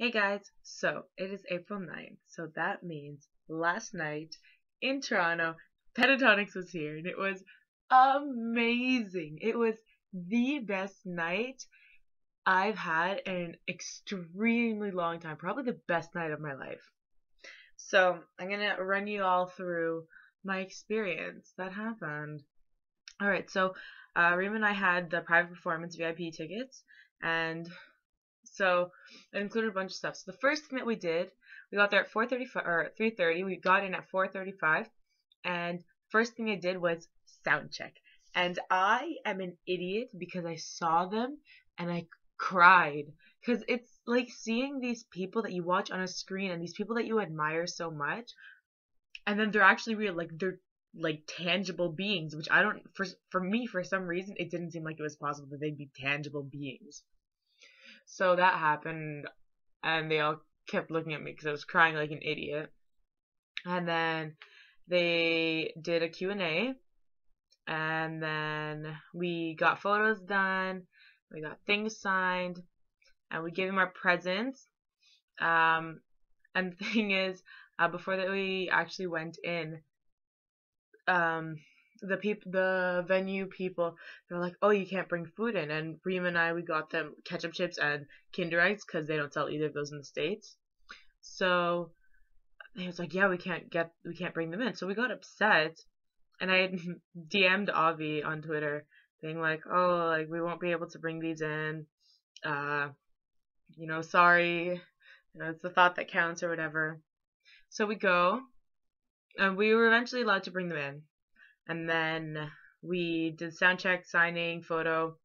Hey guys, so it is April 9th, so that means last night in Toronto, Pentatonix was here and it was amazing. It was the best night I've had in an extremely long time, probably the best night of my life. So I'm gonna run you all through my experience that happened. Alright, so Reem and I had the private performance VIP tickets, and so it included a bunch of stuff. So the first thing that we did, we got there at 4:35 or 3:30. We got in at 4:35, and first thing I did was sound check. And I am an idiot because I saw them and I cried because it's like seeing these people that you watch on a screen and these people that you admire so much, and then they're actually real, like they're like tangible beings, which I don't for me for some reason it didn't seem like it was possible that they'd be tangible beings. So that happened, and they all kept looking at me because I was crying like an idiot. And then they did a Q&A, and then we got photos done, we got things signed, and we gave them our presents. And the thing is, before that we actually went in, um, the venue people, they're like, oh, you can't bring food in. And Reem and I, we got them ketchup chips and Kinder Eggs because they don't sell either of those in the States. So he was like, yeah, we can't bring them in. So we got upset, and I had DM'd Avi on Twitter being like, oh, like we won't be able to bring these in. Uh, sorry. It's the thought that counts or whatever. So we go, and we were eventually allowed to bring them in. And then we did sound check, signing, photo,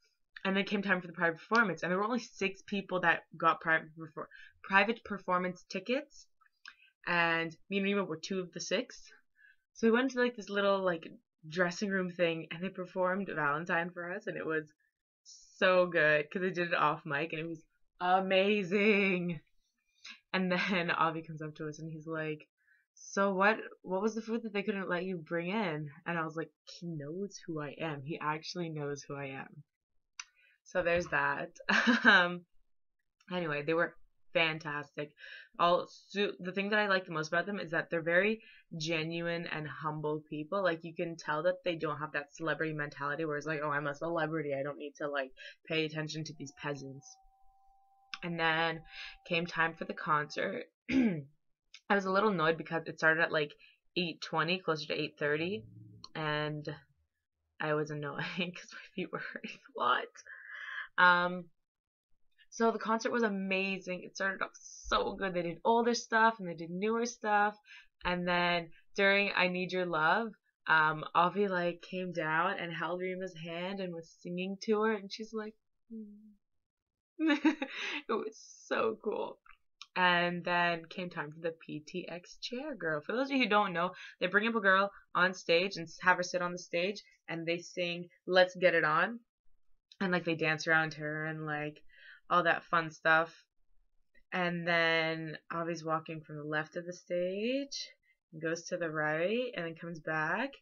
and then came time for the private performance. And there were only 6 people that got private performance tickets, and me and Rima were 2 of the 6. So we went to like this little like dressing room thing, and they performed Valentine for us, and it was so good because they did it off mic, and it was amazing. And then Avi comes up to us and he's like, so what was the food that they couldn't let you bring in? And I was like, he knows who I am. He actually knows who I am. So there's that. Anyway, they were fantastic. The thing that I like the most about them is that they're very genuine and humble people. Like you can tell that they don't have that celebrity mentality where it's like, oh, I'm a celebrity, I don't need to like pay attention to these peasants. And then came time for the concert. I was a little annoyed because it started at like 8:20, closer to 8:30, and I was annoyed because my feet were hurting a lot. So the concert was amazing. It started off so good. They did older stuff and they did newer stuff, and then during "I Need Your Love," Avi like came down and held Rima's hand and was singing to her, and she's like, it was so cool. And then came time for the PTX chair girl. For those of you who don't know, they bring up a girl on stage and have her sit on the stage, and they sing "Let's Get It On," and like they dance around her and like all that fun stuff. And then Avi's walking from the left of the stage and goes to the right and then comes back,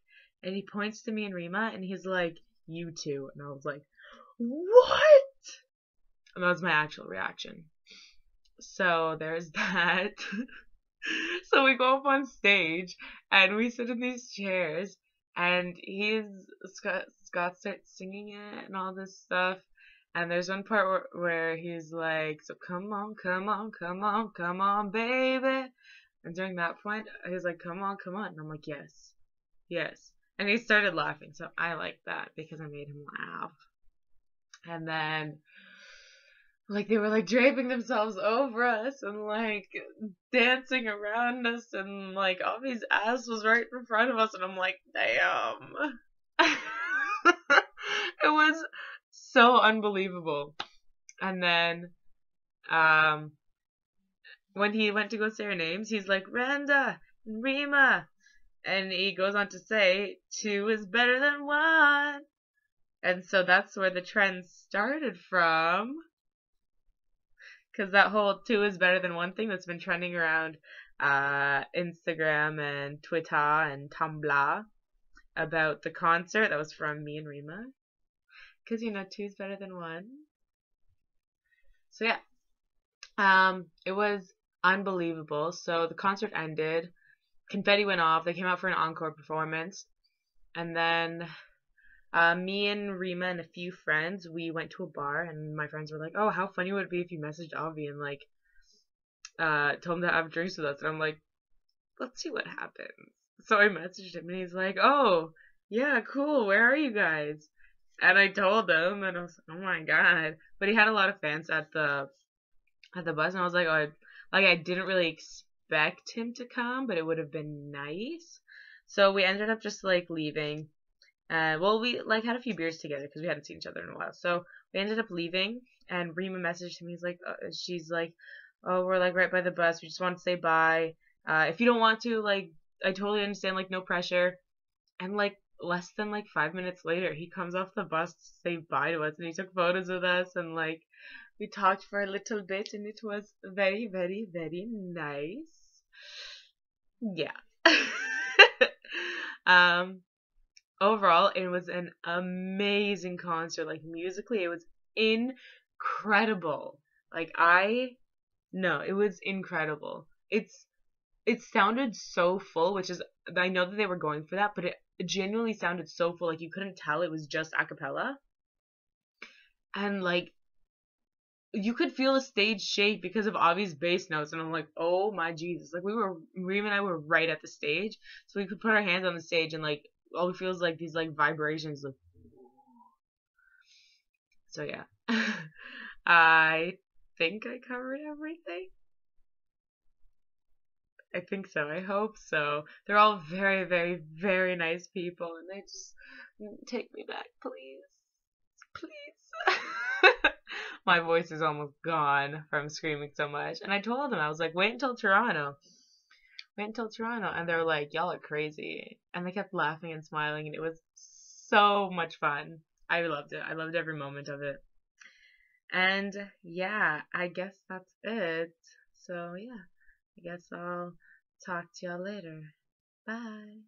and he points to me and Rima and he's like, "You two." And I was like, "What?" And that was my actual reaction. So there's that. So we go up on stage and we sit in these chairs, and Scott starts singing it and all this stuff. And there's one part where he's like, so come on, come on, come on, come on, baby. And during that point, he's like, come on, come on. And I'm like, yes, yes. And he started laughing. So I like that because I made him laugh. And then like they were like draping themselves over us and like dancing around us, and like Avi's ass was right in front of us, and I'm like, damn. It was so unbelievable. And then when he went to go say our names, he's like, Randa and Rima, and he goes on to say 2 is better than 1. And so that's where the trend started from. Because that whole 2 is better than 1 thing that's been trending around Instagram and Twitter and Tumblr about the concert that was from me and Rima. Because, 2 is better than 1. So, yeah. It was unbelievable. So the concert ended, confetti went off, they came out for an encore performance, and then me and Rima and a few friends, we went to a bar, and my friends were like, "Oh, how funny would it be if you messaged Avi and like told him to have drinks with us?" And I'm like, "Let's see what happens." So I messaged him, and he's like, "Oh, yeah, cool. Where are you guys?" And I told him, and I was like, "Oh my god!" But he had a lot of fans at the bus, and I was like, "Oh, I didn't really expect him to come, but it would have been nice." So we ended up just like leaving. Well, we like had a few beers together because we hadn't seen each other in a while. So we ended up leaving, and Rima messaged him. She's like, "Oh, we're like right by the bus. We just want to say bye. If you don't want to, like, I totally understand. Like, no pressure." And like less than like 5 minutes later, he comes off the bus to say bye to us, and he took photos with us, and like we talked for a little bit, and it was very, very, very nice. Yeah. um, Overall, it was an amazing concert. Like musically, it was incredible. Like I no, it was incredible. It sounded so full, which is I know that they were going for that, but it genuinely sounded so full. Like you couldn't tell it was just a cappella, and like you could feel the stage shake because of Avi's bass notes, and I'm like, oh my Jesus! Like Reem and I were right at the stage, so we could put our hands on the stage, and like all we feel is like these like vibrations, like so yeah. I think I covered everything. I think so. I hope so. They're all very, very, very nice people, and they just take me back, please, please. My voice is almost gone from screaming so much. And I told them, I was like, wait until Toronto. Wait until Toronto. And they were like, y'all are crazy. And they kept laughing and smiling, and it was so much fun. I loved it. I loved every moment of it. And yeah, I guess that's it. So yeah, I guess I'll talk to y'all later. Bye.